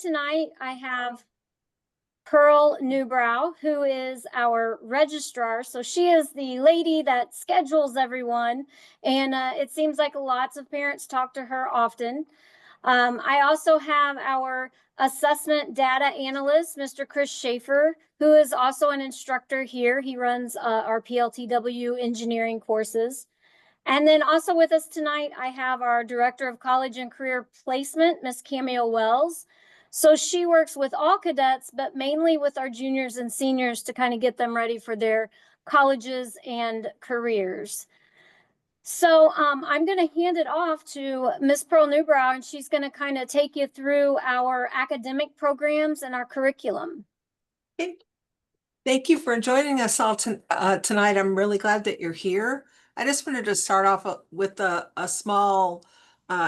tonight I have Pearl Newbrow, who is our registrar. So she is the lady that schedules everyone, and it seems like lots of parents talk to her often. I also have our assessment data analyst, Mr. Chris Schaefer, who is also an instructor here. He runs our PLTW engineering courses. And then also with us tonight, I have our Director of College and Career Placement, Miss Cameo Wells. So she works with all cadets, but mainly with our juniors and seniors to kind of get them ready for their colleges and careers. So I'm going to hand it off to Miss Pearl Newbrow, and she's going to kind of take you through our academic programs and our curriculum. Thank you for joining us all tonight. I'm really glad that you're here. I just wanted to start off with a small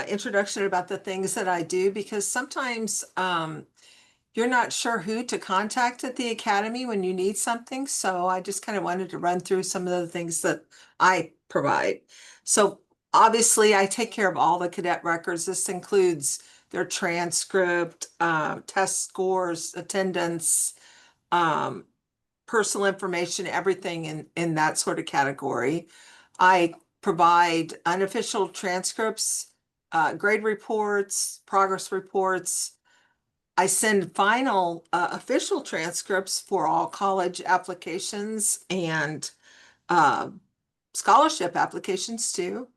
introduction about the things that I do, because sometimes you're not sure who to contact at the Academy when you need something. So I just kind of wanted to run through some of the things that I provide. So obviously I take care of all the cadet records. This includes their transcript, test scores, attendance, personal information, everything in that sort of category. I provide unofficial transcripts, grade reports, progress reports. I send final official transcripts for all college applications and scholarship applications too.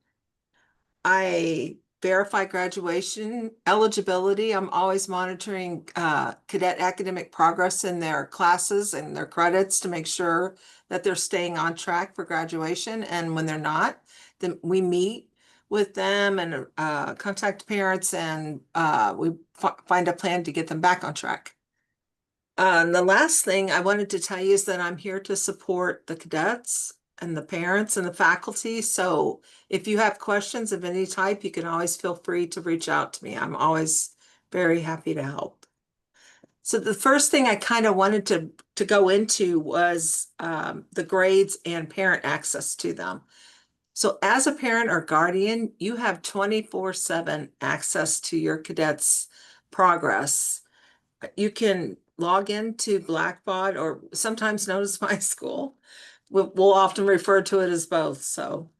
I verify graduation eligibility. I'm always monitoring cadet academic progress in their classes and their credits to make sure that they're staying on track for graduation. And when they're not, then we meet with them and contact parents, and we find a plan to get them back on track. The last thing I wanted to tell you is that I'm here to support the cadets and the parents and the faculty. So if you have questions of any type, you can always feel free to reach out to me. I'm always very happy to help. So the first thing I kind of wanted to go into was the grades and parent access to them. So as a parent or guardian, you have 24/7 access to your cadets' progress. You can log into Blackbaud, or sometimes known as My School. We'll often refer to it as both. So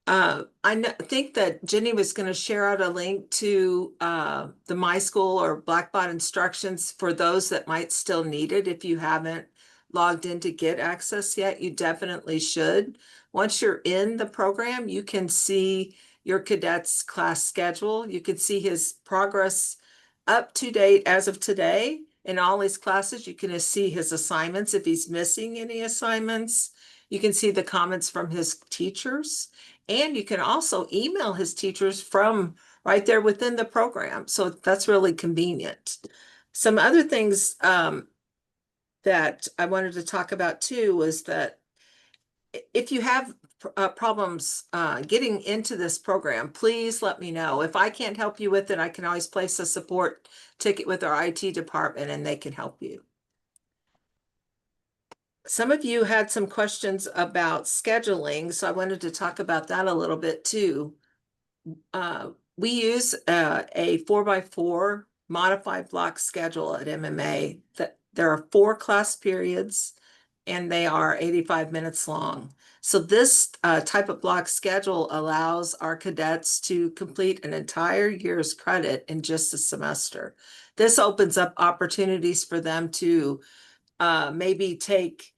think that Jenny was going to share out a link to the My School or Blackbaud instructions for those that might still need it. If you haven't logged in to get access yet, you definitely should. Once you're in the program, you can see your cadet's class schedule. You can see his progress up to date as of today in all his classes. You can see his assignments if he's missing any assignments. You can see the comments from his teachers, and you can also email his teachers from right there within the program. So that's really convenient. Some other things that I wanted to talk about too was that if you have problems getting into this program, please let me know. If I can't help you with it, I can always place a support ticket with our IT department and they can help you. Some of you had some questions about scheduling, so I wanted to talk about that a little bit too. We use a 4x4 modified block schedule at MMA. There are 4 class periods and they are 85 minutes long. So this type of block schedule allows our cadets to complete an entire year's credit in just a semester. This opens up opportunities for them to maybe take,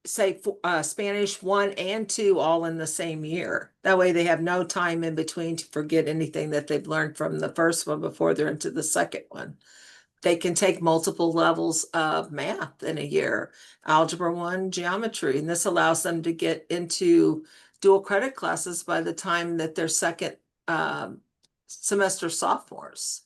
say, Spanish 1 and 2 all in the same year. That way they have no time in between to forget anything that they've learned from the first one before they're into the second one. They can take multiple levels of math in a year, algebra 1, geometry, and this allows them to get into dual credit classes by the time that they're second semester sophomores.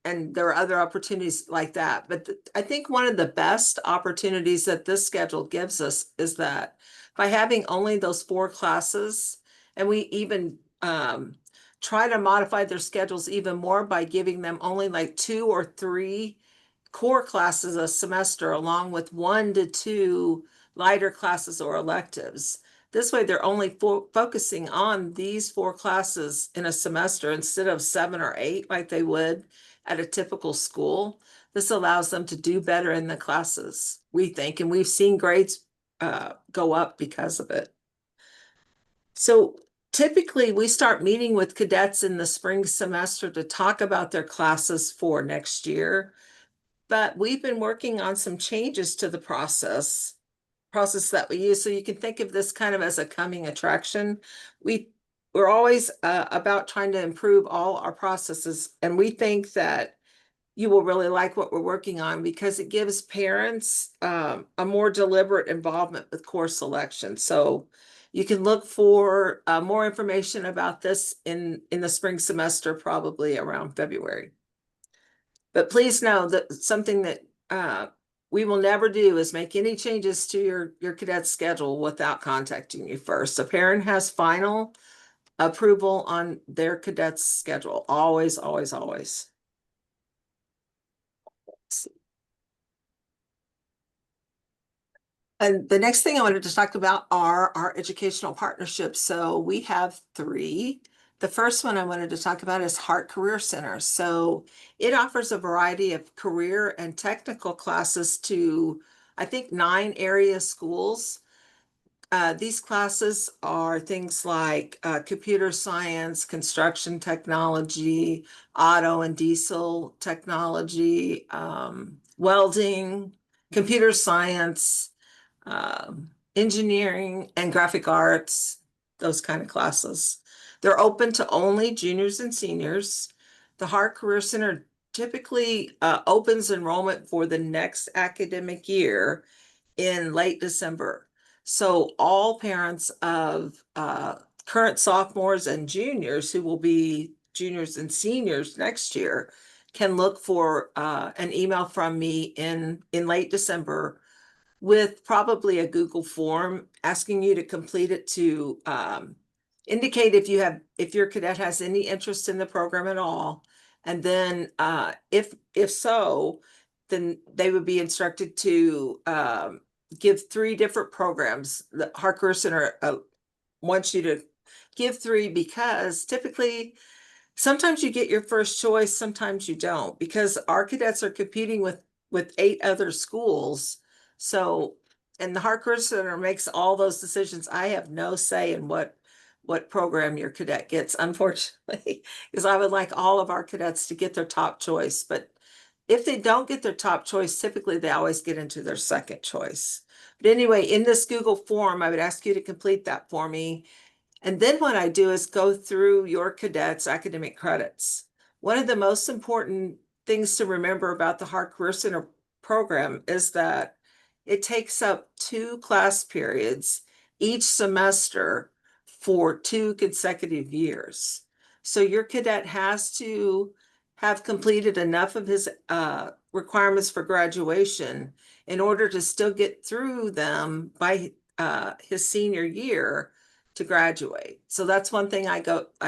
And there are other opportunities like that. But I think one of the best opportunities that this schedule gives us is that by having only those 4 classes, and we even try to modify their schedules even more by giving them only like 2 or 3 core classes a semester, along with 1 to 2 lighter classes or electives. This way, they're only focusing on these 4 classes in a semester instead of 7 or 8 like they would at a typical school. This allows them to do better in the classes, we think, and we've seen grades go up because of it. So typically we start meeting with cadets in the spring semester to talk about their classes for next year. But we've been working on some changes to the process that we use. So you can think of this kind of as a coming attraction. We're always about trying to improve all our processes, and we think that you will really like what we're working on because it gives parents a more deliberate involvement with course selection. So you can look for more information about this in the spring semester, probably around February. But please know that something that we will never do is make any changes to your cadet schedule without contacting you first. A parent has final approval on their cadet's schedule. Always, always, always. And the next thing I wanted to talk about are our educational partnerships. So we have 3. The first one I wanted to talk about is Heart Career Center. So it offers a variety of career and technical classes to, I think, 9 area schools. These classes are things like computer science, construction technology, auto and diesel technology, welding, computer science, engineering and graphic arts, those kind of classes. They're open to only juniors and seniors. The Heart Career Center typically opens enrollment for the next academic year in late December. So all parents of current sophomores and juniors who will be juniors and seniors next year can look for an email from me in late December with probably a Google form asking you to complete it to indicate if your cadet has any interest in the program at all. And then if so, then they would be instructed to give 3 different programs. The Heart Career Center wants you to give 3 because typically sometimes you get your first choice, sometimes you don't, because our cadets are competing with 8 other schools. So, and the Heart Career Center makes all those decisions. I have no say in what program your cadet gets, unfortunately, because I would like all of our cadets to get their top choice. But if they don't get their top choice, typically they always get into their second choice. But anyway, in this Google form, I would ask you to complete that for me. And then what I do is go through your cadets' academic credits. One of the most important things to remember about the Heart Career Center program is that it takes up 2 class periods each semester for 2 consecutive years. So your cadet has to have completed enough of his requirements for graduation in order to still get through them by his senior year to graduate. So that's one thing I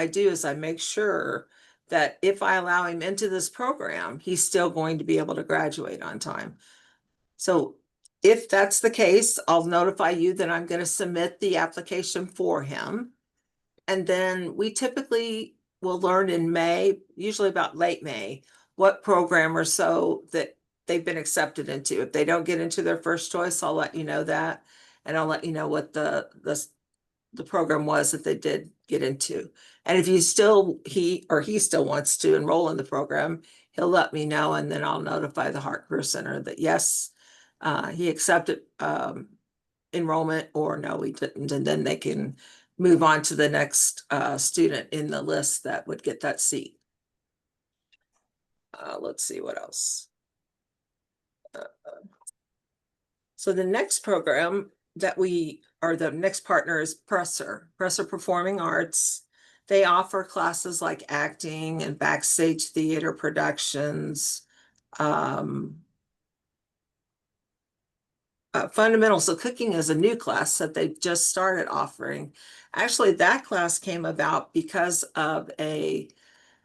do is I make sure that if I allow him into this program, he's still going to be able to graduate on time. So if that's the case, I'll notify you that I'm going to submit the application for him. And then we typically will learn in May, usually about late May, what program or so that they've been accepted into. If they don't get into their first choice, I'll let you know that. And I'll let you know what the program was that they did get into. And if he still wants to enroll in the program, he'll let me know, and then I'll notify the Heart Career Center that yes, he accepted enrollment, or no, he didn't, and then they can move on to the next student in the list that would get that seat. Let's see what else. So the next program that the next partner is Presser Performing Arts. They offer classes like acting and backstage theater productions, fundamentals of cooking is a new class that they just started offering. Actually, that class came about because of a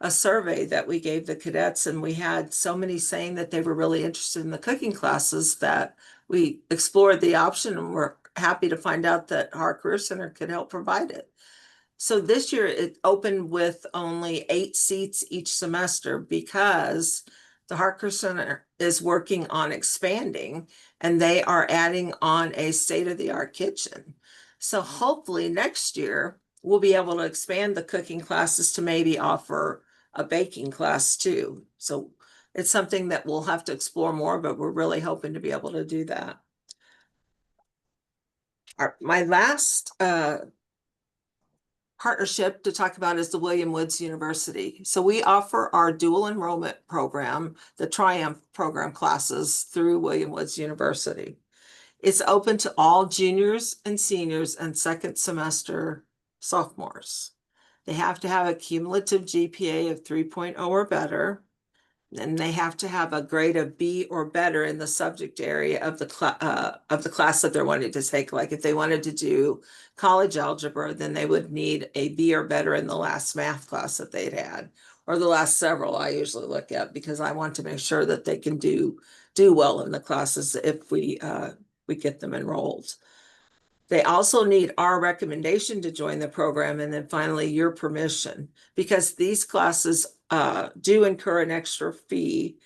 survey that we gave the cadets, and we had so many saying that they were really interested in the cooking classes that we explored the option, and we're happy to find out that our Career Center could help provide it. So this year it opened with only 8 seats each semester because the Harker Center is working on expanding and they are adding on a state-of-the-art kitchen. So hopefully next year we'll be able to expand the cooking classes to maybe offer a baking class too. So it's something that we'll have to explore more, but we're really hoping to be able to do that. My last partnership to talk about is the William Woods University. So we offer our dual enrollment program, the Triumph program classes through William Woods University. It's open to all juniors and seniors and second semester sophomores. They have to have a cumulative GPA of 3.0 or better. And they have to have a grade of B or better in the subject area of the class that they're wanting to take. Like if they wanted to do college algebra, then they would need a B or better in the last math class that they'd had, or the last several I usually look at because I want to make sure that they can do well in the classes if we get them enrolled. They also need our recommendation to join the program, and then finally your permission, because these classes do incur an extra fee.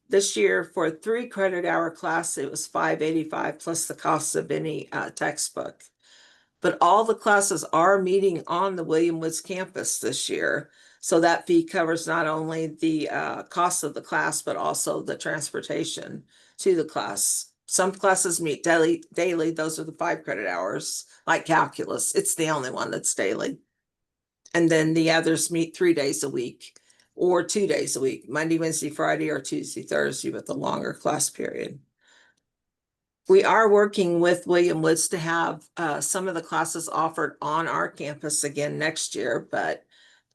This year for a 3 credit hour class, it was $5.85 plus the cost of any textbook. But all the classes are meeting on the William Woods campus this year. So that fee covers not only the cost of the class, but also the transportation to the class. Some classes meet daily. Those are the 5 credit hours, like calculus. It's the only one that's daily. And then the others meet 3 days a week or 2 days a week, Monday, Wednesday, Friday, or Tuesday, Thursday with a longer class period. We are working with William Woods to have some of the classes offered on our campus again next year, but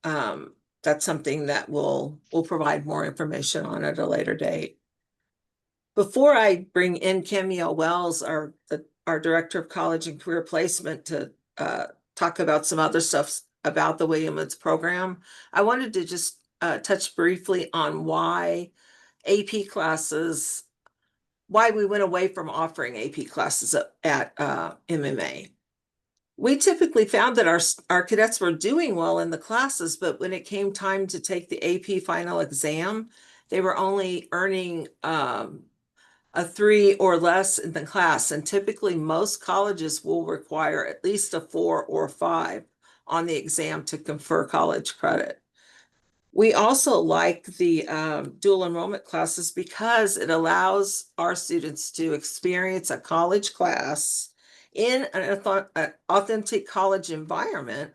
that's something that we'll provide more information on at a later date. Before I bring in Camille Wells, our Director of College and Career Placement, to talk about some other stuff about the William Woods program, I wanted to just touch briefly on why AP classes, why we went away from offering AP classes at MMA. We typically found that our cadets were doing well in the classes, but when it came time to take the AP final exam, they were only earning a 3 or less in the class. And typically most colleges will require at least a 4 or 5 on the exam to confer college credit. We also like the dual enrollment classes because it allows our students to experience a college class in an authentic college environment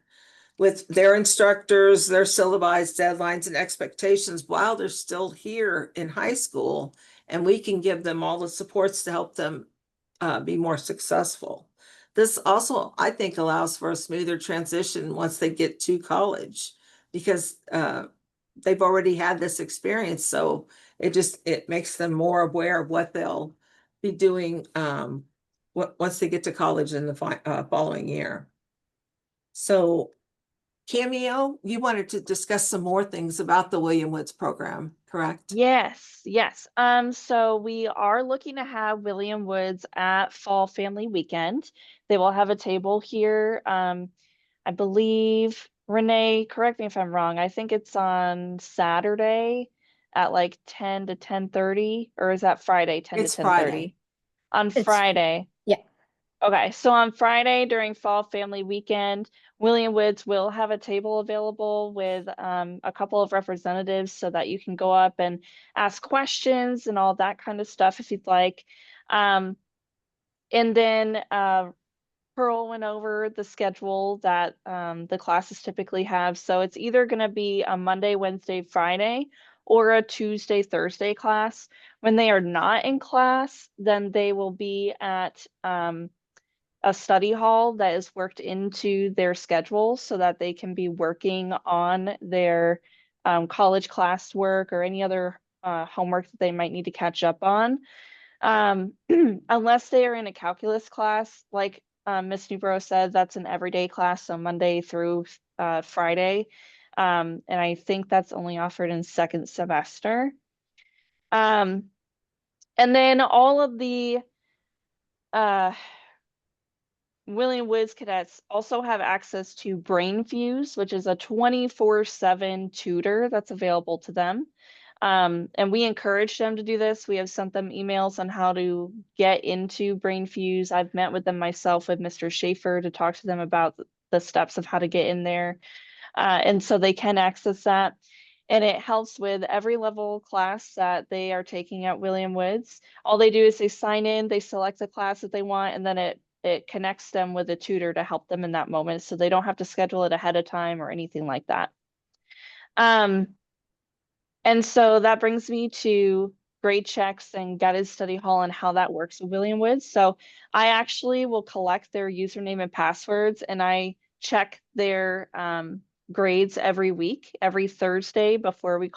with their instructors, their syllabi, deadlines, and expectations while they're still here in high school. And we can give them all the supports to help them be more successful. This also, I think, allows for a smoother transition once they get to college because they've already had this experience. So it makes them more aware of what they'll be doing once they get to college in the following year. So Cameo, you wanted to discuss some more things about the William Woods program, correct? Yes, yes. So we are looking to have William Woods at Fall Family Weekend. They will have a table here. I believe, Renee, correct me if I'm wrong. I think it's on Saturday at like 10 to 10:30, or is that Friday, 10 to It's Friday. 10:30? On It's, Friday. yeah. Okay, so on Friday during Fall Family Weekend, William Woods will have a table available with a couple of representatives so that you can go up and ask questions and all that kind of stuff if you'd like. And then Pearl went over the schedule that the classes typically have. So it's either going to be a Monday, Wednesday, Friday, or a Tuesday, Thursday class. When they are not in class, then they will be at a study hall that is worked into their schedule so that they can be working on their college classwork or any other homework that they might need to catch up on. Unless they are in a calculus class, like Miss Newborough said, that's an everyday class, so Monday through Friday. And I think that's only offered in second semester. And then all of the William Woods cadets also have access to BrainFuse, which is a 24/7 tutor that's available to them. And we encourage them to do this. We have sent them emails on how to get into BrainFuse. I've met with them myself with Mr. Schaefer to talk to them about the steps of how to get in there. And so they can access that. And it helps with every level class that they are taking at William Woods. All they do is they sign in, they select the class that they want, and then it connects them with a tutor to help them in that moment. So they don't have to schedule it ahead of time or anything like that. And so that brings me to grade checks and guided study hall and how that works with William Woods. So I actually will collect their username and passwords, and I check their grades every week, every Thursday before we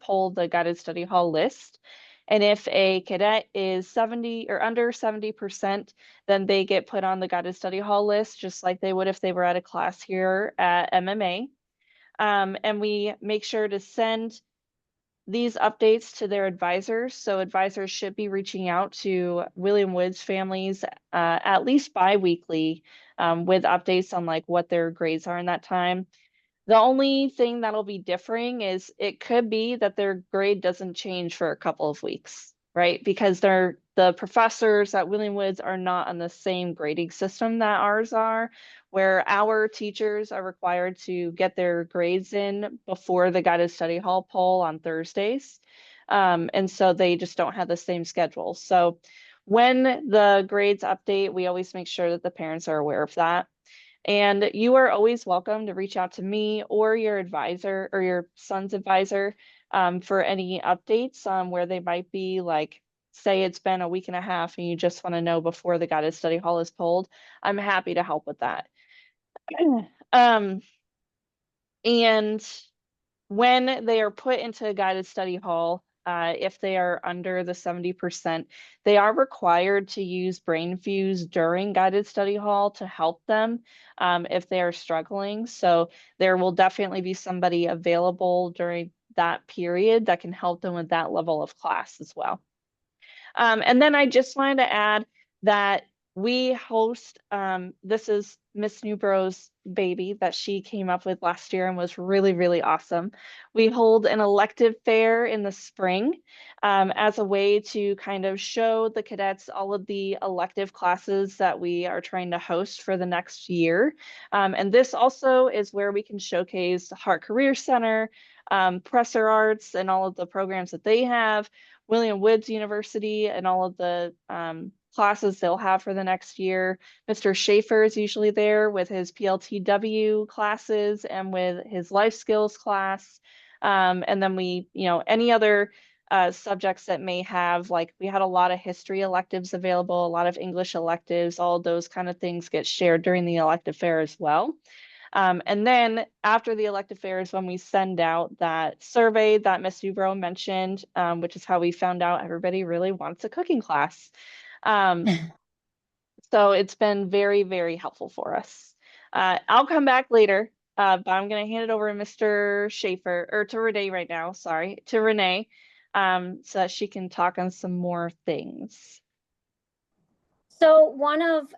pull the guided study hall list. And if a cadet is 70 or under 70%, then they get put on the guided study hall list, just like they would if they were at a class here at MMA. And we make sure to send these updates to their advisors. So advisors should be reaching out to William Woods families at least bi-weekly with updates on like what their grades are in that time. The only thing that'll be differing is it could be that their grade doesn't change for a couple of weeks, right? Because the professors at William Woods are not on the same grading system that ours are, where our teachers are required to get their grades in before the guided study hall poll on Thursdays. And so they just don't have the same schedule. So when the grades update, we always make sure that the parents are aware of that. And you are always welcome to reach out to me or your advisor or your son's advisor for any updates on where they might be. Like, say it's been a week and a half and you just want to know before the guided study hall is pulled. I'm happy to help with that. And when they are put into a guided study hall, if they are under the 70%, they are required to use BrainFuse during guided study hall to help them if they are struggling. So there will definitely be somebody available during that period that can help them with that level of class as well. And then I just wanted to add that we host, this is Miss Newborough's baby that she came up with last year and was really, really awesome. We hold an elective fair in the spring as a way to kind of show the cadets all of the elective classes that we are trying to host for the next year. And this also is where we can showcase the Heart Career Center, Presser Arts, and all of the programs that they have. William Woods University and all of the classes they'll have for the next year. Mr. Schaefer is usually there with his PLTW classes and with his life skills class. And then we, any other subjects that may have, like we had a lot of history electives available, a lot of English electives, all those kind of things get shared during the elective fair as well. And then after the elective fair is when we send out that survey that Ms. Newborough mentioned, which is how we found out everybody really wants a cooking class. So it's been very, very helpful for us. I'll come back later, but I'm going to hand it over to Mr. Schaefer, or to Renee right now, sorry, to Renee, so that she can talk on some more things. So one of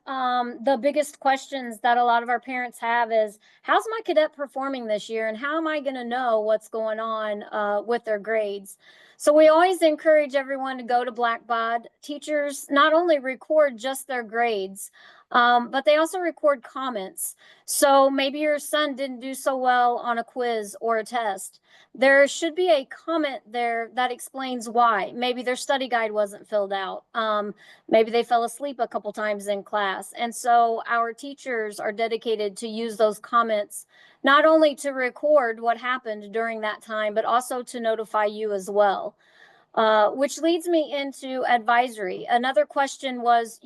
the biggest questions that a lot of our parents have is, how's my cadet performing this year, and how am I going to know what's going on with their grades? So we always encourage everyone to go to Blackbaud. Teachers not only record just their grades, but they also record comments. So maybe your son didn't do so well on a quiz or a test. There should be a comment there that explains why. Maybe their study guide wasn't filled out. Maybe they fell asleep a couple times in class. And so our teachers are dedicated to use those comments, not only to record what happened during that time, but also to notify you as well. Which leads me into advisory. Another question was,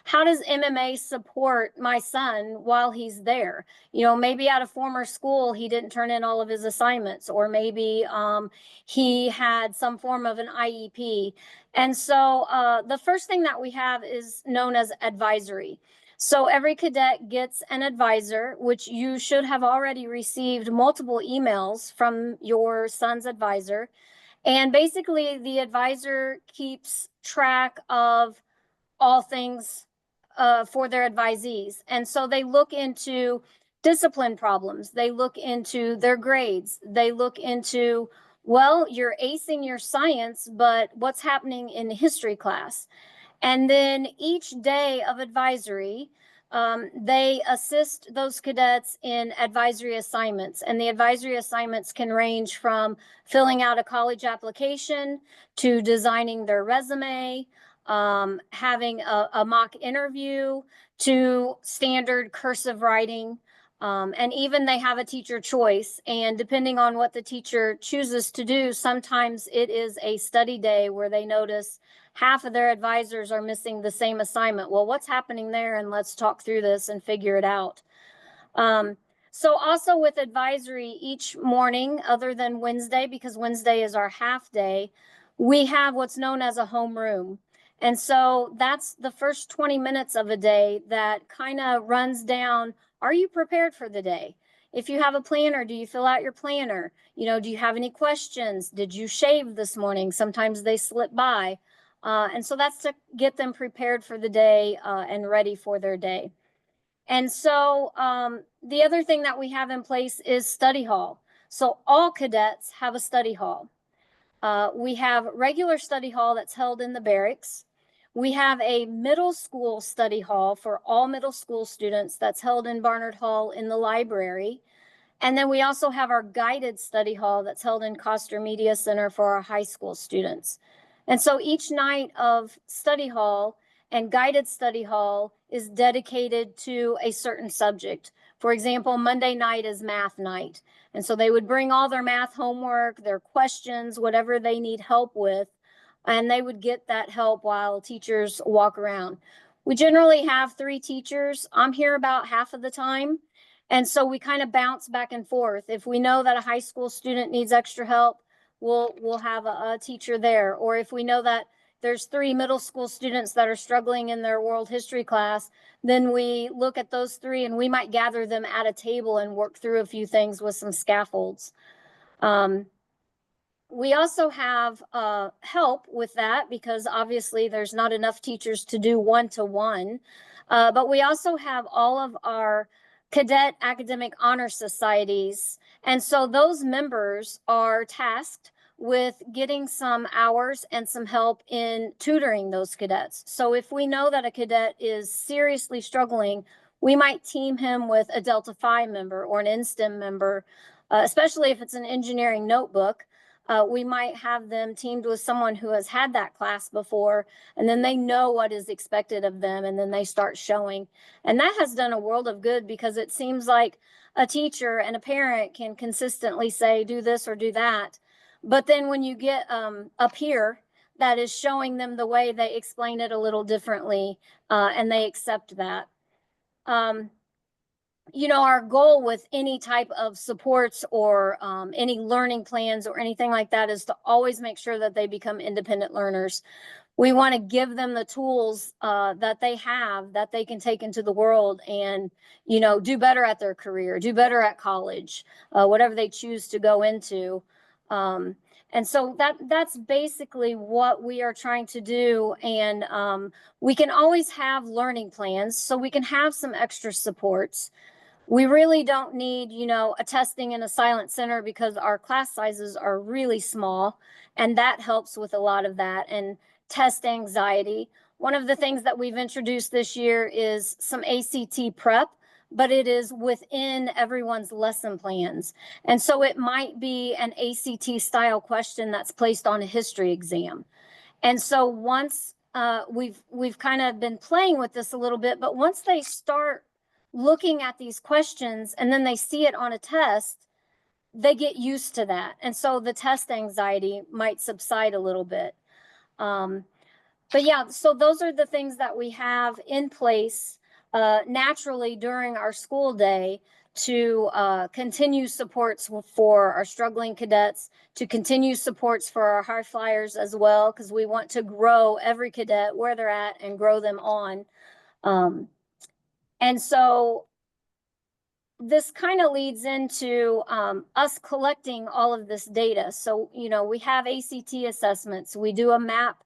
how does MMA support my son while he's there? Maybe at a former school, he didn't turn in all of his assignments, or maybe he had some form of an IEP. And so the first thing that we have is known as advisory. So every cadet gets an advisor, which you should have already received multiple emails from your son's advisor. And basically, the advisor keeps track of all things for their advisees. And so they look into discipline problems. They look into their grades. They look into, well, you're acing your science, but what's happening in history class? And then each day of advisory, they assist those cadets in advisory assignments. And the advisory assignments can range from filling out a college application to designing their resume, having a mock interview, to standard cursive writing. And even they have a teacher choice. And depending on what the teacher chooses to do, sometimes it is a study day where they notice half of their advisors are missing the same assignment. Well, what's happening there? And let's talk through this and figure it out. So also with advisory each morning, other than Wednesday, because Wednesday is our half day, we have what's known as a homeroom. And so that's the first 20 minutes of a day that kind of runs down, are you prepared for the day? If you have a planner, do you fill out your planner? You know, do you have any questions? Did you shave this morning? Sometimes they slip by. And so that's to get them prepared for the day and ready for their day. And so the other thing that we have in place is study hall. So all cadets have a study hall. We have regular study hall that's held in the barracks. We have a middle school study hall for all middle school students that's held in Barnard Hall in the library. And then we also have our guided study hall that's held in Coster Media Center for our high school students. And so each night of study hall and guided study hall is dedicated to a certain subject. For example, Monday night is math night. And so they would bring all their math homework, their questions, whatever they need help with, and they would get that help while teachers walk around. We generally have 3 teachers. I'm here about half of the time. And so we kind of bounce back and forth. If we know that a high school student needs extra help, we'll have a teacher there. Or if we know that there's 3 middle school students that are struggling in their world history class, then we look at those 3 and we might gather them at a table and work through a few things with some scaffolds. We also have help with that because obviously there's not enough teachers to do one-to-one, but we also have all of our cadet academic honor societies. And so those members are tasked with getting some hours and some help in tutoring those cadets. So if we know that a cadet is seriously struggling, we might team him with a Delta Phi member or an NSTEM member, especially if it's an engineering notebook. We might have them teamed with someone who has had that class before, and then they know what is expected of them, and then they start showing. And that has done a world of good because it seems like a teacher and a parent can consistently say, do this or do that. But then when you get a peer that is showing them the way, they explain it a little differently, and they accept that. You know, our goal with any type of supports or any learning plans or anything like that is to always make sure that they become independent learners. We want to give them the tools that they have that they can take into the world and, you know, do better at their career, do better at college, whatever they choose to go into. And so that's basically what we are trying to do. And we can always have learning plans so we can have some extra supports. We really don't need, you know, a testing in a silent center because our class sizes are really small, and that helps with a lot of that. And test anxiety. One of the things that we've introduced this year is some ACT prep, but it is within everyone's lesson plans. And so it might be an ACT style question that's placed on a history exam. And so once we've kind of been playing with this a little bit, but once they start looking at these questions and then they see it on a test, they get used to that. And so the test anxiety might subside a little bit. But yeah, so those are the things that we have in place naturally during our school day to continue supports for our struggling cadets, to continue supports for our high flyers as well, because we want to grow every cadet where they're at and grow them on. And so this kind of leads into us collecting all of this data. So, you know, we have ACT assessments. We do a map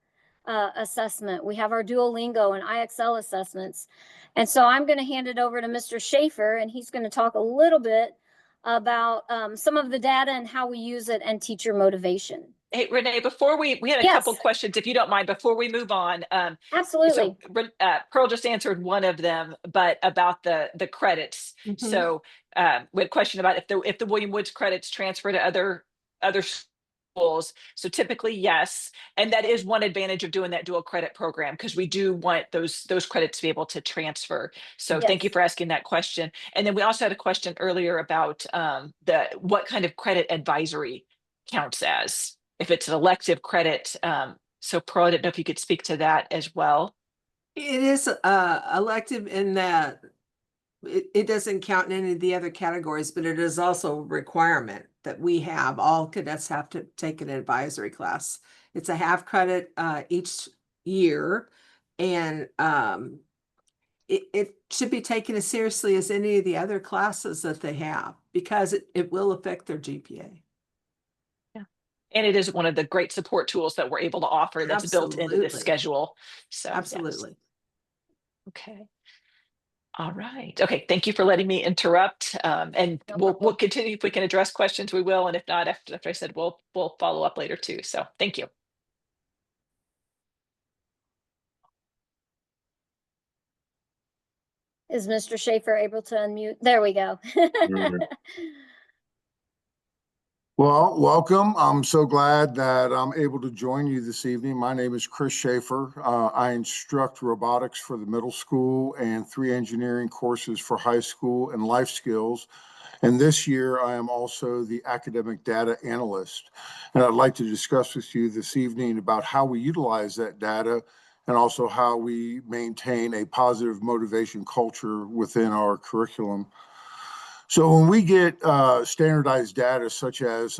assessment. We have our Duolingo and IXL assessments. And so I'm going to hand it over to Mr. Schaefer, and he's going to talk a little bit about some of the data and how we use it and teacher motivation. Hey, Renee, before we had a Yes. couple questions, if you don't mind, before we move on. Absolutely. So Pearl just answered one of them, but about the credits. Mhm. So we had a question about if the William Woods credits transfer to other schools. So typically, yes. And that is one advantage of doing that dual credit program, because we do want those credits to be able to transfer. So thank you Yes. for asking that question. And then we also had a question earlier about what kind of credit advisory counts as, if it's an elective credit. So Pearl, I didn't know if you could speak to that as well. It is elective in that it doesn't count in any of the other categories, but it is also a requirement that we have, all cadets have to take an advisory class. It's a half credit each year, and it should be taken as seriously as any of the other classes that they have, because it will affect their GPA. And it is one of the great support tools that we're able to offer that's built into this Absolutely. schedule. So yes. Absolutely. Okay. All right. Okay. Thank you for letting me interrupt. And No we'll problem. continue. If we can address questions, we will. And if not, after I said, we'll follow up later too. So thank you. Is Mr. Schaefer able to unmute? There we go. Well, welcome. I'm so glad that I'm able to join you this evening. My name is Chris Schaefer. I instruct robotics for the middle school and 3 engineering courses for high school and life skills. And this year, I am also the academic data analyst. And I'd like to discuss with you this evening about how we utilize that data and also how we maintain a positive motivation culture within our curriculum. So when we get standardized data such as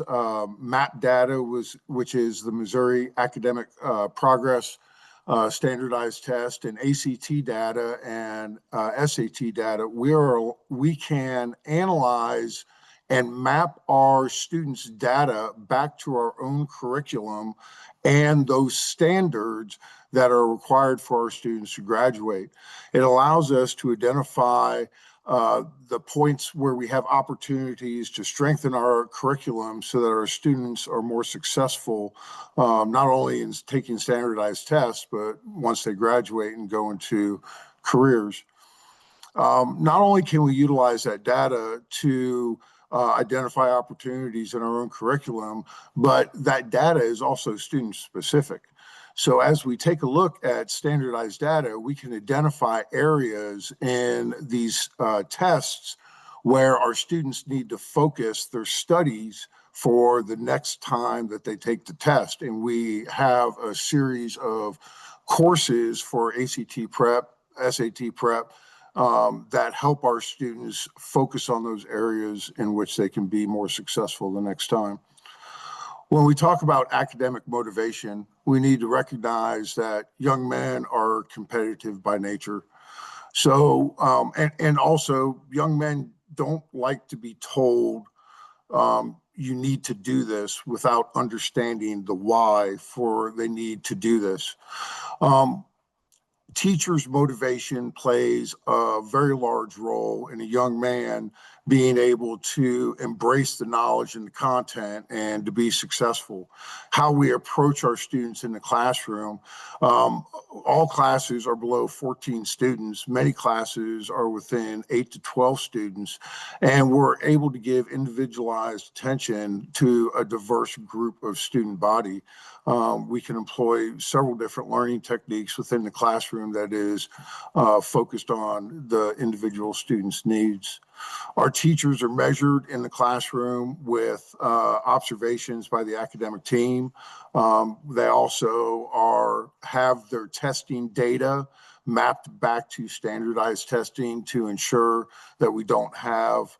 MAP data, which is the Missouri Academic Progress Standardized Test, and ACT data and SAT data, we can analyze and map our students' data back to our own curriculum and those standards that are required for our students to graduate. It allows us to identify the points where we have opportunities to strengthen our curriculum so that our students are more successful, not only in taking standardized tests, but once they graduate and go into careers. Not only can we utilize that data to identify opportunities in our own curriculum, but that data is also student specific. So as we take a look at standardized data, we can identify areas in these tests where our students need to focus their studies for the next time that they take the test. And we have a series of courses for ACT prep, SAT prep, that help our students focus on those areas in which they can be more successful the next time. When we talk about academic motivation, we need to recognize that young men are competitive by nature. So, and also young men don't like to be told, you need to do this without understanding the why for they need to do this. Teachers' motivation plays a very large role in a young man being able to embrace the knowledge and the content and to be successful. How we approach our students in the classroom, all classes are below 14 students. Many classes are within 8 to 12 students, and we're able to give individualized attention to a diverse group of student body. We can employ several different learning techniques within the classroom that is focused on the individual student's needs. Our teachers are measured in the classroom with observations by the academic team. They also have their testing data mapped back to standardized testing to ensure that we don't have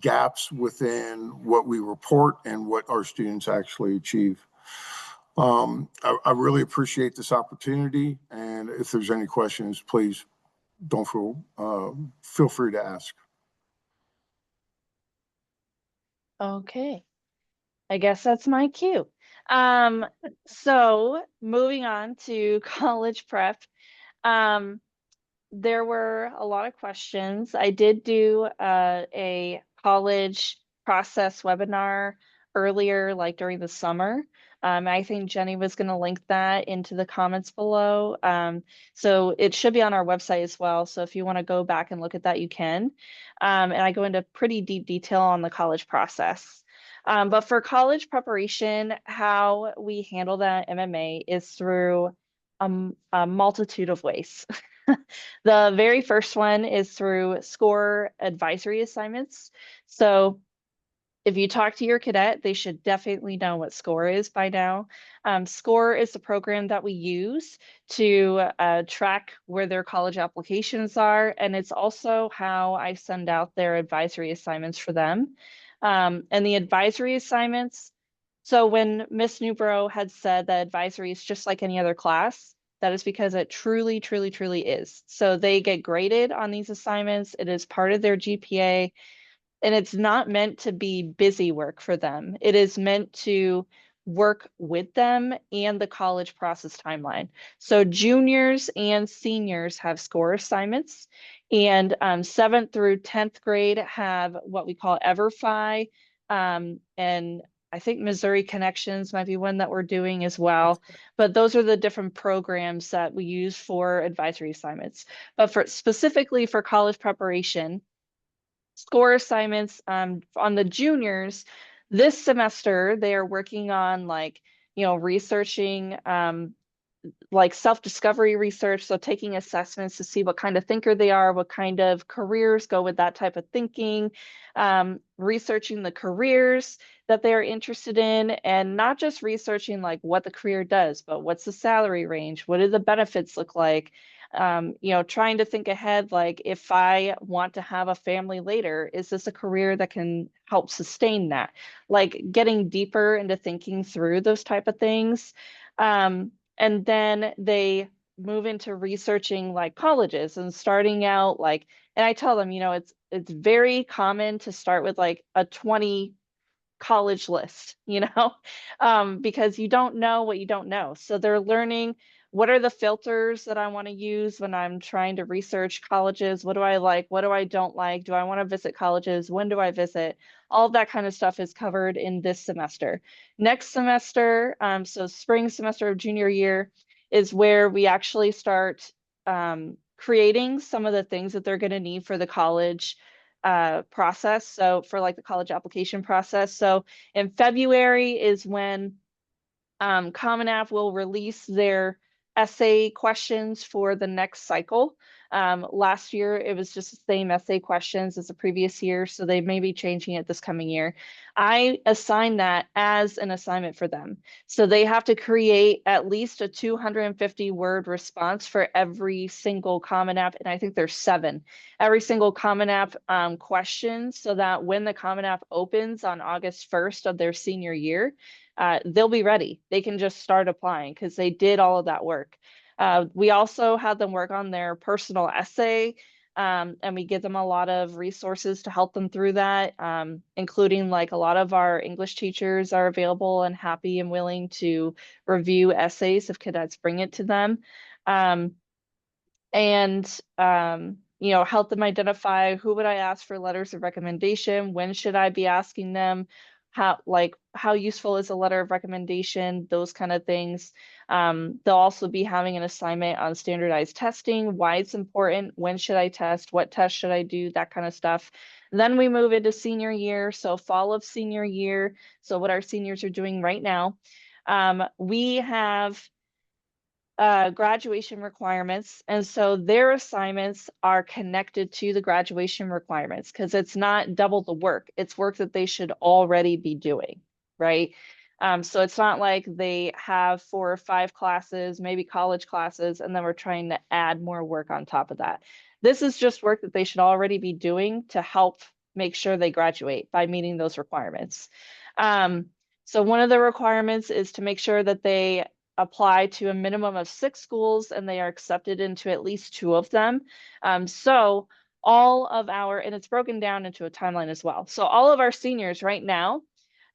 gaps within what we report and what our students actually achieve. I really appreciate this opportunity, and if there's any questions, please don't feel free to ask. Okay, I guess that's my cue. So moving on to college prep. There were a lot of questions. I did do a college process webinar earlier, like during the summer. I think Jenny was going to link that into the comments below. So it should be on our website as well. So if you want to go back and look at that, you can. And I go into pretty deep detail on the college process. But for college preparation, how we handle that MMA is through a multitude of ways. The very first one is through SCORE advisory assignments. So if you talk to your cadet, they should definitely know what SCORE is by now. SCORE is the program that we use to track where their college applications are, and it's also how I send out their advisory assignments for them. And the advisory assignments, so when Miss Newborough had said that advisory is just like any other class, that is because it truly, truly, truly is. So they get graded on these assignments. It is part of their GPA. And it's not meant to be busy work for them. It is meant to work with them and the college process timeline. So juniors and seniors have SCORE assignments, and 7th through 10th grade have what we call EverFi, and I think Missouri Connections might be one that we're doing as well. But those are the different programs that we use for advisory assignments. But for specifically for college preparation, SCORE assignments on the juniors this semester, they are working on researching like self-discovery research, so taking assessments to see what kind of thinker they are, what kind of careers go with that type of thinking, researching the careers that they are interested in, and not just researching like what the career does, but what's the salary range, what do the benefits look like, trying to think ahead, like if I want to have a family later, is this a career that can help sustain that? Like getting deeper into thinking through those type of things. And then they move into researching like colleges and starting out like, and I tell them, it's very common to start with like a 20 college list, because you don't know what you don't know. So they're learning what are the filters that I want to use when I'm trying to research colleges? What do I like? What do I don't like? Do I want to visit colleges? When do I visit? All of that kind of stuff is covered in this semester. Next semester, so spring semester of junior year, is where we actually start creating some of the things that they're going to need for the college process. So for like the college application process. So in February is when Common App will release their essay questions for the next cycle. Last year, it was just the same essay questions as the previous year, so they may be changing it this coming year. I assign that as an assignment for them. So they have to create at least a 250-word response for every single Common App, and I think there's 7. Every single Common App question, so that when the Common App opens on August 1st of their senior year, they'll be ready. They can just start applying because they did all of that work. We also had them work on their personal essay, and we give them a lot of resources to help them through that, including like a lot of our English teachers are available and happy and willing to review essays if cadets bring it to them. And help them identify who would I ask for letters of recommendation, when should I be asking them, how useful is a letter of recommendation, those kind of things. They'll also be having an assignment on standardized testing, why it's important, when should I test, what test should I do, that kind of stuff. Then we move into senior year, so fall of senior year, so what our seniors are doing right now. We have graduation requirements. And so their assignments are connected to the graduation requirements because it's not double the work. It's work that they should already be doing, right? So it's not like they have 4 or 5 classes, maybe college classes, and then we're trying to add more work on top of that. This is just work that they should already be doing to help make sure they graduate by meeting those requirements. So one of the requirements is to make sure that they apply to a minimum of 6 schools and they are accepted into at least 2 of them. So all of our, and it's broken down into a timeline as well. So all of our seniors right now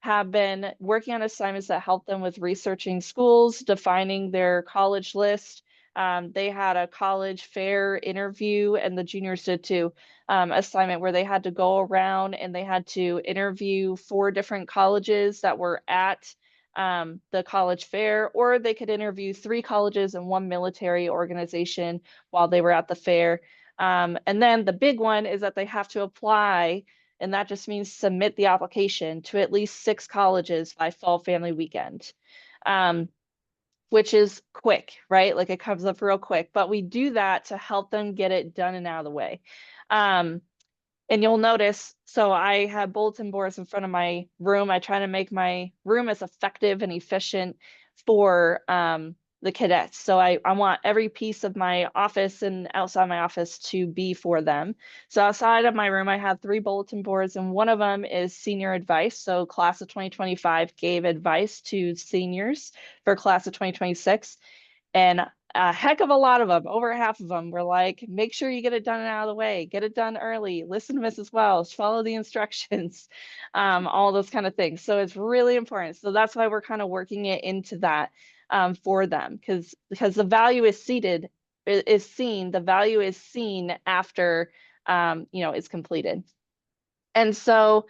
have been working on assignments that help them with researching schools, defining their college list. They had a college fair interview, and the juniors did too, assignment where they had to go around and they had to interview 4 different colleges that were at the college fair, or they could interview 3 colleges and 1 military organization while they were at the fair. And then the big one is that they have to apply, and that just means submit the application to at least 6 colleges by fall family weekend, which is quick, right? Like it comes up real quick, but we do that to help them get it done and out of the way. And you'll notice, so I have bulletin boards in front of my room. I try to make my room as effective and efficient for the cadets. So I want every piece of my office and outside my office to be for them. So outside of my room, I have 3 bulletin boards, and one of them is senior advice. So class of 2025 gave advice to seniors for class of 2026. And a heck of a lot of them, over half of them, were like, make sure you get it done and out of the way, get it done early, listen to Mrs. Wells, follow the instructions, all those kind of things. So it's really important. So that's why we're kind of working it into that for them, because the value is seen, the value is seen after it's completed. And so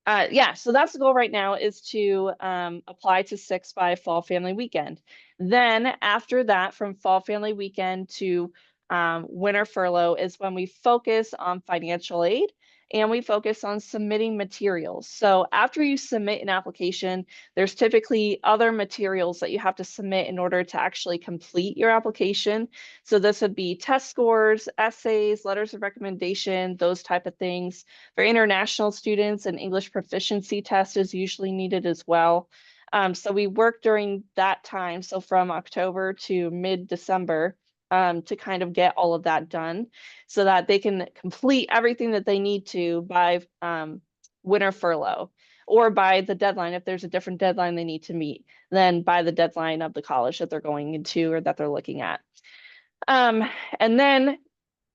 yeah, so that's the goal right now, is to apply to 6 by fall family weekend. Then after that, from fall family weekend to winter furlough is when we focus on financial aid and we focus on submitting materials. So after you submit an application, there's typically other materials that you have to submit in order to actually complete your application. So this would be test scores, essays, letters of recommendation, those type of things. For international students, an English proficiency test is usually needed as well. So we work during that time, so from October to mid-December, to kind of get all of that done so that they can complete everything that they need to by winter furlough, or by the deadline. If there's a different deadline they need to meet, then by the deadline of the college that they're going into or that they're looking at. And then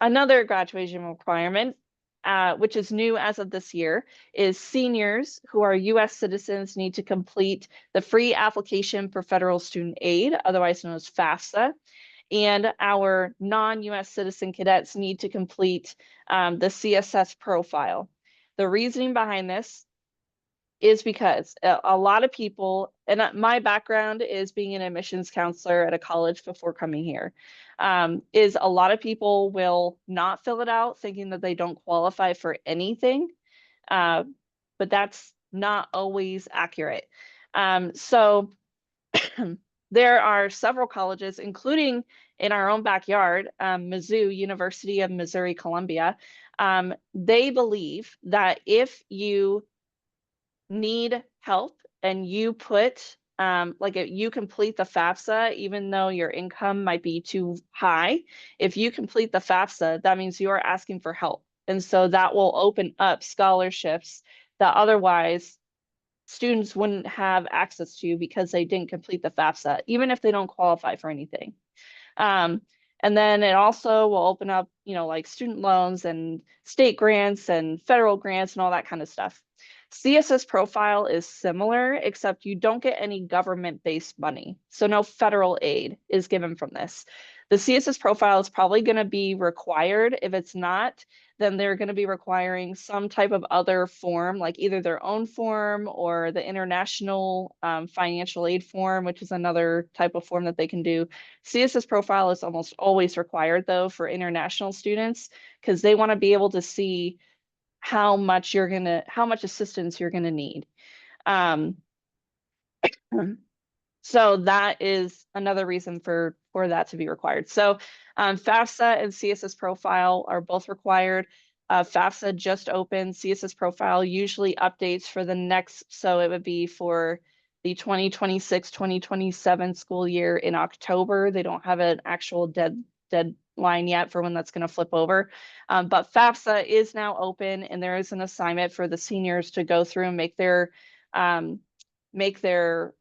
another graduation requirement, which is new as of this year, is seniors who are U.S. citizens need to complete the free application for federal student aid, otherwise known as FAFSA. And our non-U.S. citizen cadets need to complete the CSS profile. The reasoning behind this is because a lot of people, and my background is being an admissions counselor at a college before coming here, is a lot of people will not fill it out thinking that they don't qualify for anything, but that's not always accurate. So there are several colleges, including in our own backyard, Mizzou, University of Missouri, Columbia. They believe that if you need help and you put you complete the FAFSA, even though your income might be too high, if you complete the FAFSA, that means you're asking for help. And so that will open up scholarships that otherwise students wouldn't have access to because they didn't complete the FAFSA, even if they don't qualify for anything. And then it also will open up, like student loans and state grants and federal grants and all that kind of stuff. CSS profile is similar, except you don't get any government-based money. So no federal aid is given from this. The CSS profile is probably going to be required. If it's not, then they're going to be requiring some type of other form, like either their own form or the international financial aid form, which is another type of form that they can do. CSS profile is almost always required, though, for international students, because they want to be able to see how much assistance you're gonna need. So that is another reason for that to be required. So FAFSA and CSS profile are both required. FAFSA just opened. CSS profile usually updates for the next, so it would be for the 2026-2027 school year in October. They don't have an actual deadline yet for when that's going to flip over. But FAFSA is now open, and there is an assignment for the seniors to go through and make their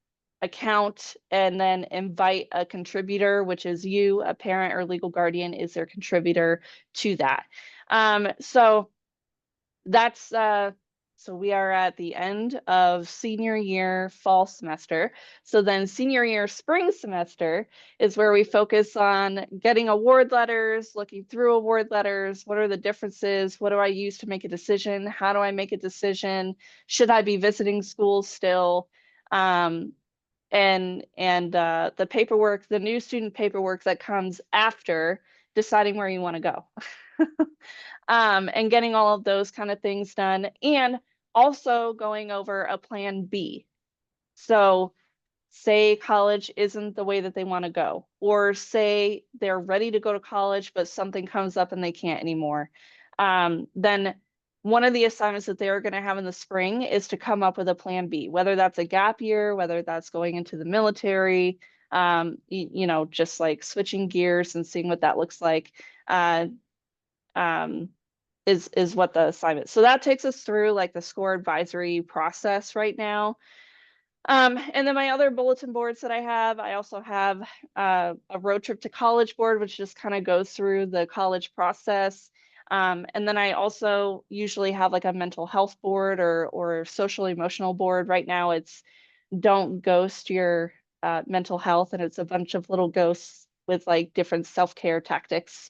account and then invite a contributor, which is you, a parent or legal guardian is their contributor to that. So that's So we are at the end of senior year fall semester. So then senior year spring semester is where we focus on getting award letters, looking through award letters. What are the differences? What do I use to make a decision? How do I make a decision? Should I be visiting schools still? And the paperwork, the new student paperwork that comes after deciding where you want to go. And getting all of those kind of things done, and also going over a plan B. So say college isn't the way that they want to go, or say they're ready to go to college, but something comes up and they can't anymore. Then one of the assignments that they're going to have in the spring is to come up with a plan B, whether that's a gap year, whether that's going into the military, you know, just like switching gears and seeing what that looks like. Is what the assignment. So that takes us through like the score advisory process right now. And then my other bulletin boards that I have, I also have a road trip to college board, which just kind of goes through the college process. And then I also usually have like a mental health board or social emotional board. Right now it's don't ghost your mental health, and it's a bunch of little ghosts with like different self-care tactics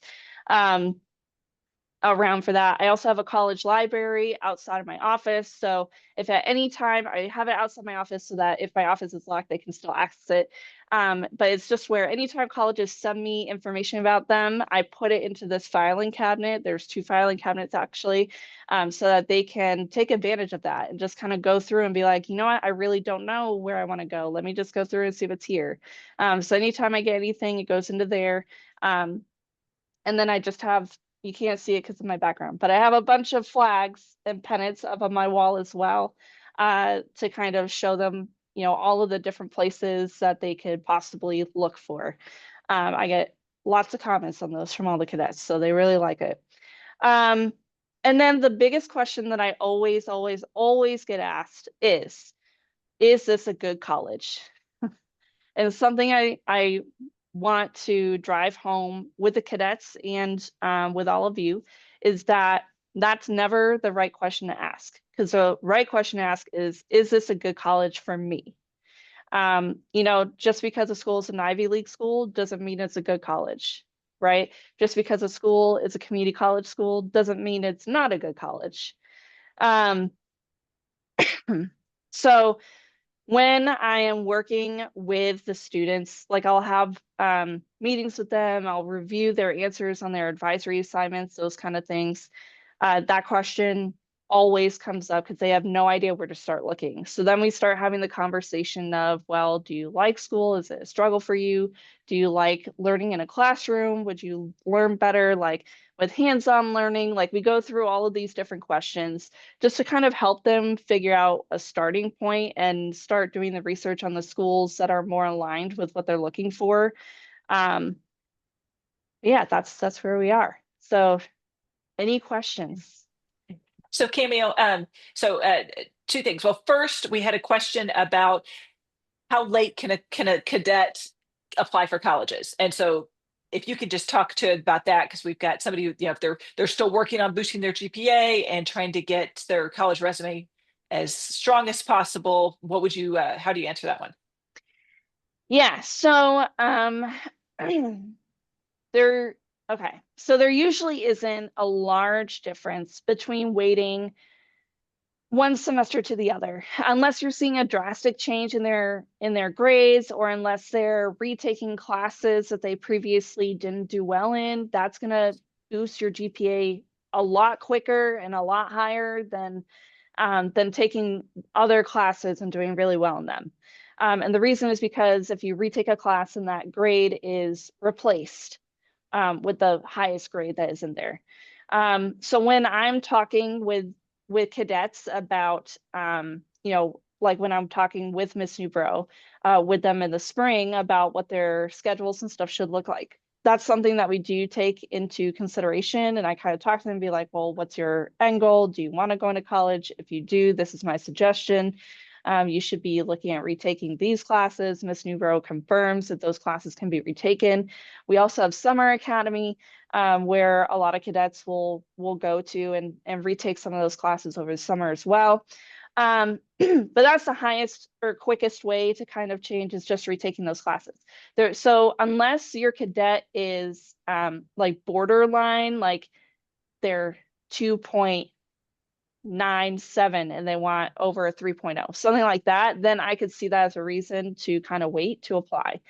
around for that. I also have a college library outside of my office. So if at any time I have it outside my office so that if my office is locked, they can still access it. But it's just where anytime colleges send me information about them, I put it into this filing cabinet. There's 2 filing cabinets actually, so that they can take advantage of that and just kind of go through and be like, you know what, I really don't know where I want to go. Let me just go through and see what's here. So anytime I get anything, it goes into there. And then I just have, you can't see it because of my background, but I have a bunch of flags and pennants up on my wall as well, to kind of show them, you know, all of the different places that they could possibly look for. I get lots of comments on those from all the cadets, so they really like it. And then the biggest question that I always get asked is this a good college? And something I want to drive home with the cadets and with all of you is that that's never the right question to ask. Because the right question to ask is this a good college for me? You know, just because a school is an Ivy League school doesn't mean it's a good college, right? Just because a school is a community college school doesn't mean it's not a good college. So when I am working with the students, like I'll have meetings with them, I'll review their answers on their advisory assignments, those kind of things. That question always comes up because they have no idea where to start looking. So then we start having the conversation of, well, do you like school? Is it a struggle for you? Do you like learning in a classroom? Would you learn better like with hands-on learning? Like we go through all of these different questions just to kind of help them figure out a starting point and start doing the research on the schools that are more aligned with what they're looking for. Yeah, that's where we are. So any questions? So Cameo, two things. Well, first we had a question about how late can a cadet apply for colleges, and so if you could just talk to about that, because we've got somebody who, you know, if they're still working on boosting their GPA and trying to get their college resume as strong as possible, what would you how do you answer that one? Yeah, so there usually isn't a large difference between waiting one semester to the other, unless you're seeing a drastic change in their grades, or unless they're retaking classes that they previously didn't do well in. That's going to boost your GPA a lot quicker and a lot higher than taking other classes and doing really well in them. And the reason is because if you retake a class and that grade is replaced with the highest grade that is in there. So when I'm talking with cadets about, you know, like when I'm talking with Miss Newbro, with them in the spring about what their schedules and stuff should look like, that's something that we do take into consideration. And I kind of talk to them and be like, well, what's your end goal? Do you want to go into college? If you do, this is my suggestion. You should be looking at retaking these classes. Ms. Newbrough confirms that those classes can be retaken. We also have Summer Academy, where a lot of cadets will go to and retake some of those classes over the summer as well. But that's the highest or quickest way to kind of change, is just retaking those classes. So unless your cadet is like borderline, like they're 2.97 and they want over a 3.0, something like that, then I could see that as a reason to kind of wait to apply.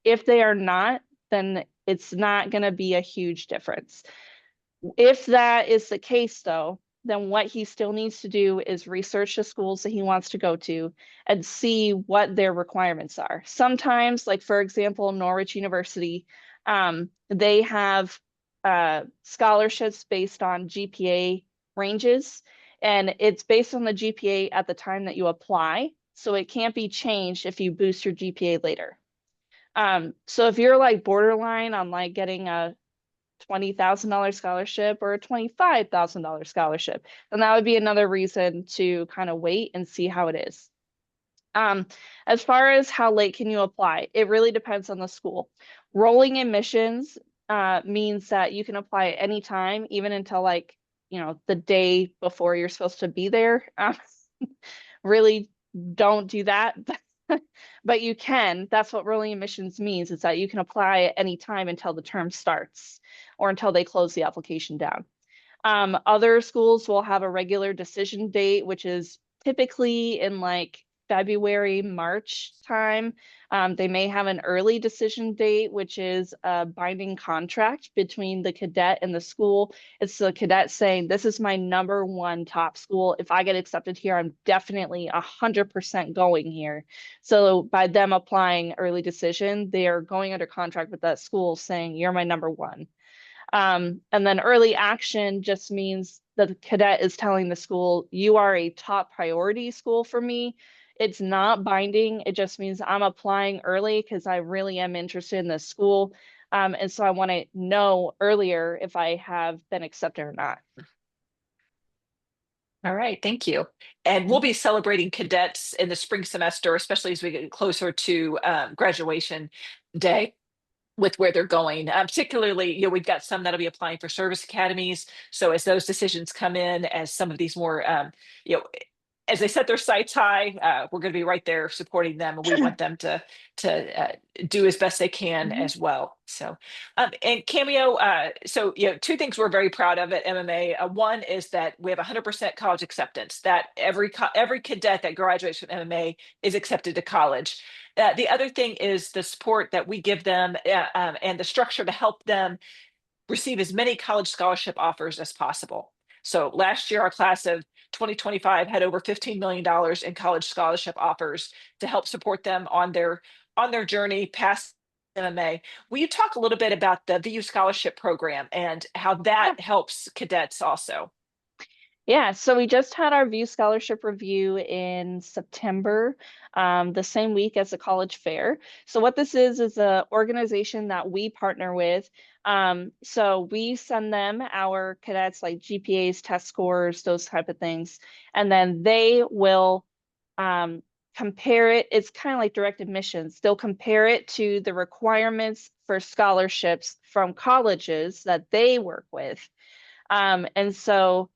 If they are not, then it's not going to be a huge difference. If that is the case, though, then what he still needs to do is research the schools that he wants to go to and see what their requirements are. Sometimes, like for example, Norwich University, they have scholarships based on GPA ranges, and it's based on the GPA at the time that you apply. So it can't be changed if you boost your GPA later. So if you're like borderline on like getting a $20,000 scholarship or a $25,000 scholarship, then that would be another reason to kind of wait and see how it is. As far as how late can you apply, it really depends on the school. Rolling admissions means that you can apply at any time, even until like, the day before you're supposed to be there. Really don't do that. But you can. That's what rolling admissions means, is that you can apply at any time until the term starts or until they close the application down. Other schools will have a regular decision date, which is typically in like February, March time. They may have an early decision date, which is a binding contract between the cadet and the school. It's the cadet saying, this is my #1 top school. If I get accepted here, I'm definitely 100% going here. So by them applying early decision, they are going under contract with that school saying, you're my #1. And then early action just means that the cadet is telling the school, you are a top priority school for me. It's not binding. It just means I'm applying early because I really am interested in this school. And so I want to know earlier if I have been accepted or not. All right, thank you. And we'll be celebrating cadets in the spring semester, especially as we get closer to graduation day, with where they're going. Particularly, we've got some that'll be applying for service academies. So as those decisions come in, as some of these more, as they set their sights high, we're going to be right there supporting them, and we want them to do as best they can as well. So, and Cameo. So, two things we're very proud of at MMA. One is that we have 100% college acceptance. That every cadet that graduates from MMA is accepted to college. The other thing is the support that we give them and the structure to help them receive as many college scholarship offers as possible. So last year, our class of 2025 had over $15 million in college scholarship offers to help support them on their journey past MMA. Will you talk a little bit about the VU scholarship program and how that helps cadets also? Yeah, so we just had our VU scholarship review in September, the same week as the college fair. So what this is an organization that we partner with. So we send them our cadets like GPAs, test scores, those type of things, and then they will compare it. It's kind of like direct admissions. They'll compare it to the requirements for scholarships from colleges that they work with. And so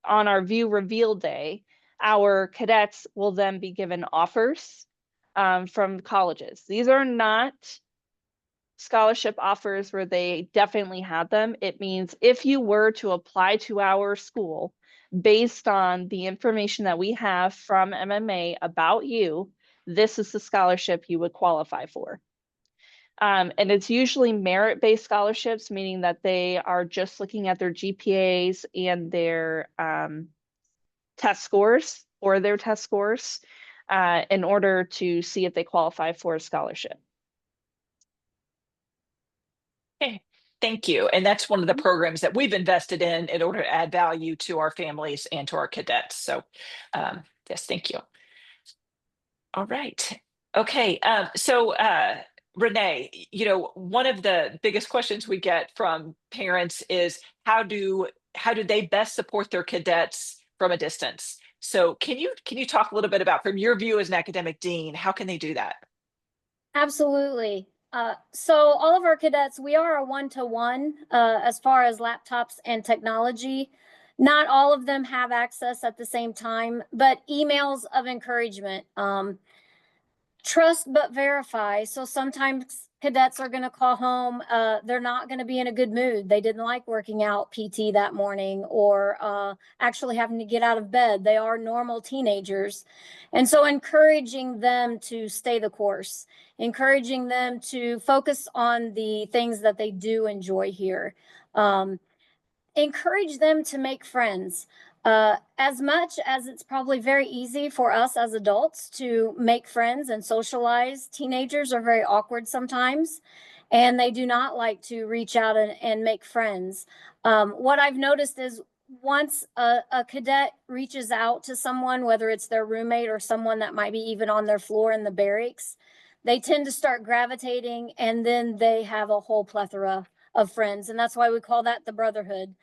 on our VU reveal day, our cadets will then be given offers from colleges. These are not scholarship offers where they definitely had them. It means if you were to apply to our school based on the information that we have from MMA about you, this is the scholarship you would qualify for. And it's usually merit-based scholarships, meaning that they are just looking at their GPAs and their test scores or their test scores in order to see if they qualify for a scholarship. Okay, thank you. And that's one of the programs that we've invested in order to add value to our families and to our cadets. So yes, thank you. All right. Okay. So Renee, one of the biggest questions we get from parents is how do they best support their cadets from a distance? So can you talk a little bit about, from your view as an academic dean, how can they do that? Absolutely. So all of our cadets, we are a one-to-one as far as laptops and technology. Not all of them have access at the same time, but emails of encouragement. Trust but verify. So sometimes cadets are going to call home. They're not going to be in a good mood. They didn't like working out PT that morning, or actually having to get out of bed. They are normal teenagers. And so encouraging them to stay the course, encouraging them to focus on the things that they do enjoy here. Encourage them to make friends. As much as it's probably very easy for us as adults to make friends and socialize, teenagers are very awkward sometimes, and they do not like to reach out and make friends. What I've noticed is once a cadet reaches out to someone, whether it's their roommate or someone that might be even on their floor in the barracks, they tend to start gravitating, and then they have a whole plethora of friends. And that's why we call that the brotherhood.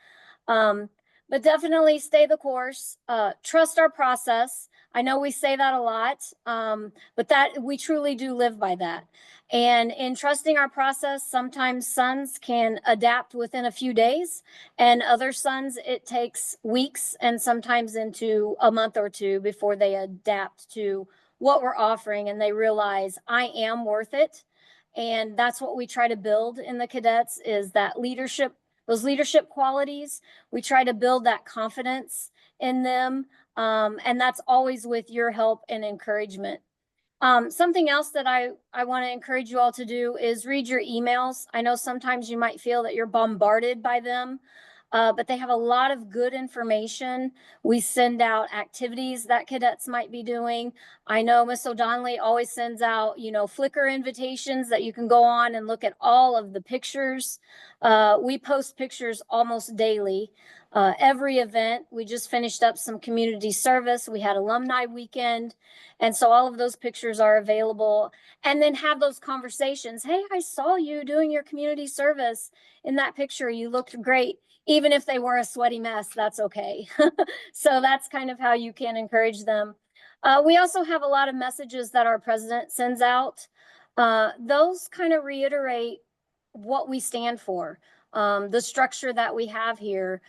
But definitely stay the course, trust our process. I know we say that a lot, but that we truly do live by that. And in trusting our process, sometimes sons can adapt within a few days, and other sons, it takes weeks and sometimes into a month or two before they adapt to what we're offering and they realize I am worth it. And that's what we try to build in the cadets, is that leadership, those leadership qualities. We try to build that confidence in them. And that's always with your help and encouragement. Something else that I want to encourage you all to do is read your emails. I know sometimes you might feel that you're bombarded by them, but they have a lot of good information. We send out activities that cadets might be doing. I know Miss O'Donnelly always sends out, Flickr invitations that you can go on and look at all of the pictures. We post pictures almost daily. Every event, we just finished up some community service. We had alumni weekend. And so all of those pictures are available. And then have those conversations. Hey, I saw you doing your community service in that picture. You looked great. Even if they were a sweaty mess, that's okay. So that's kind of how you can encourage them. We also have a lot of messages that our president sends out. Those kind of reiterate what we stand for, the structure that we have here.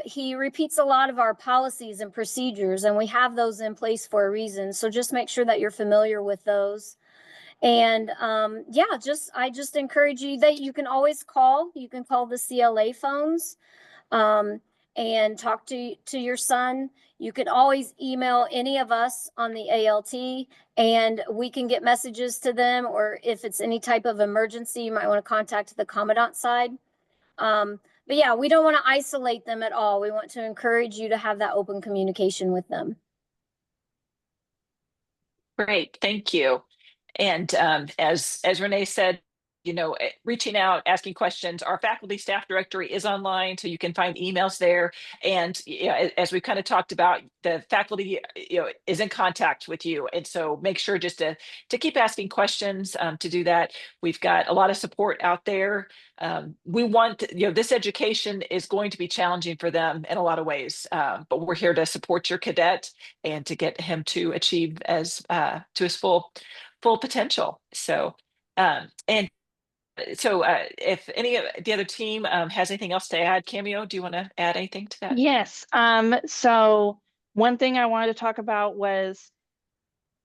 He repeats a lot of our policies and procedures, and we have those in place for a reason. So just make sure that you're familiar with those. And I just encourage you that you can always call. You can call the CLA phones and talk to your son. You can always email any of us on the ALT, and we can get messages to them. Or if it's any type of emergency, you might want to contact the commandant side. But yeah, we don't want to isolate them at all. We want to encourage you to have that open communication with them. Great, thank you. And as Renee said, reaching out, asking questions. Our faculty staff directory is online, so you can find emails there. And as we kind of talked about, the faculty is in contact with you, and so make sure just to keep asking questions. To do that, we've got a lot of support out there. We want this education is going to be challenging for them in a lot of ways, but we're here to support your cadet and to get him to achieve to his full potential. So and so if any of the other team has anything else to add, Cameo, do you want to add anything to that? Yes. So one thing I wanted to talk about was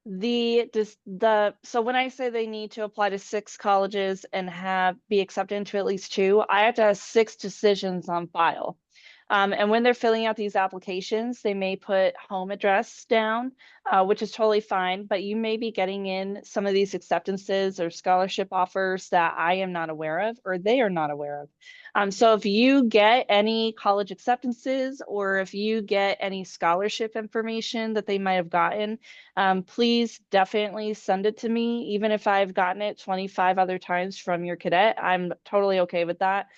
so when I say they need to apply to 6 colleges and be accepted into at least 2, I have to have 6 decisions on file. And when they're filling out these applications, they may put home address down, which is totally fine, but you may be getting in some of these acceptances or scholarship offers that I am not aware of, or they are not aware of. So if you get any college acceptances, or if you get any scholarship information that they might have gotten, please definitely send it to me. Even if I've gotten it 25 other times from your cadet, I'm totally okay with that.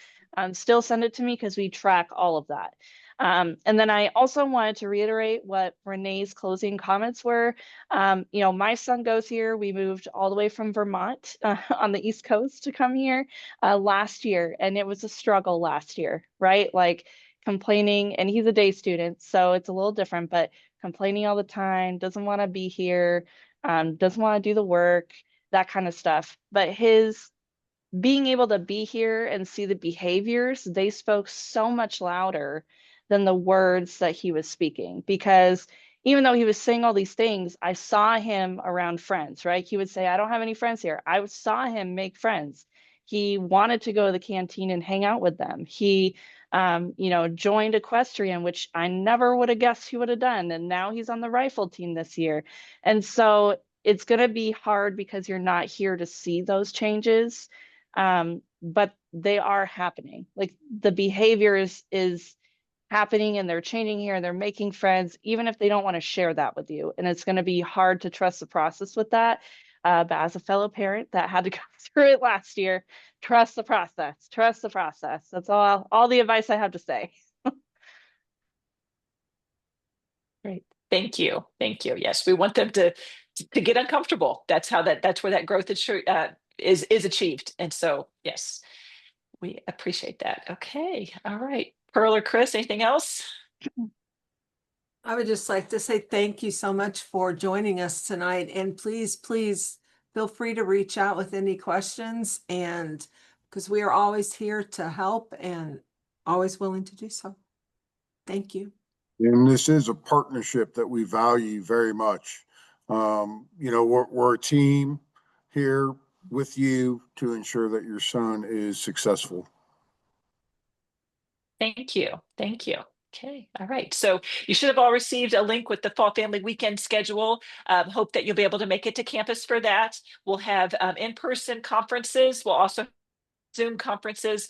Still send it to me, because we track all of that. And then I also wanted to reiterate what Renee's closing comments were. My son goes here. We moved all the way from Vermont on the East Coast to come here last year, and it was a struggle last year, right? Like complaining, and he's a day student, so it's a little different, but complaining all the time, doesn't want to be here, doesn't want to do the work, that kind of stuff. But his being able to be here and see the behaviors, they spoke so much louder than the words that he was speaking. Because even though he was saying all these things, I saw him around friends, right? He would say, I don't have any friends here. I saw him make friends. He wanted to go to the canteen and hang out with them. He, joined equestrian, which I never would have guessed he would have done. And now he's on the rifle team this year. And so it's going to be hard because you're not here to see those changes. But they are happening. Like the behavior is happening and they're changing here and they're making friends, even if they don't want to share that with you. And it's going to be hard to trust the process with that. But as a fellow parent that had to go through it last year, trust the process, trust the process. That's all the advice I have to say. Great. Thank you. Thank you. Yes, we want them to get uncomfortable. That's where that growth is achieved. And so, yes, we appreciate that. Okay. All right. Pearl or Chris, anything else? I would just like to say thank you so much for joining us tonight. And please, please feel free to reach out with any questions, and because we are always here to help and always willing to do so. Thank you. And this is a partnership that we value very much. We're a team here with you to ensure that your son is successful. Thank you. Thank you. Okay. All right. So you should have all received a link with the Fall Family Weekend schedule. Hope that you'll be able to make it to campus for that. We'll have in-person conferences. We'll also Zoom conferences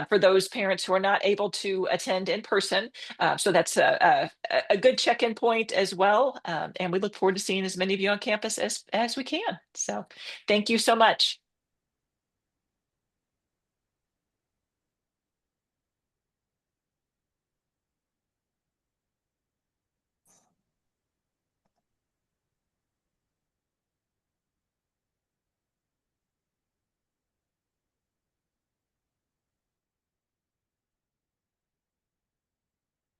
for those parents who are not able to attend in person. So that's a good check-in point as well. And we look forward to seeing as many of you on campus as we can. So thank you so much.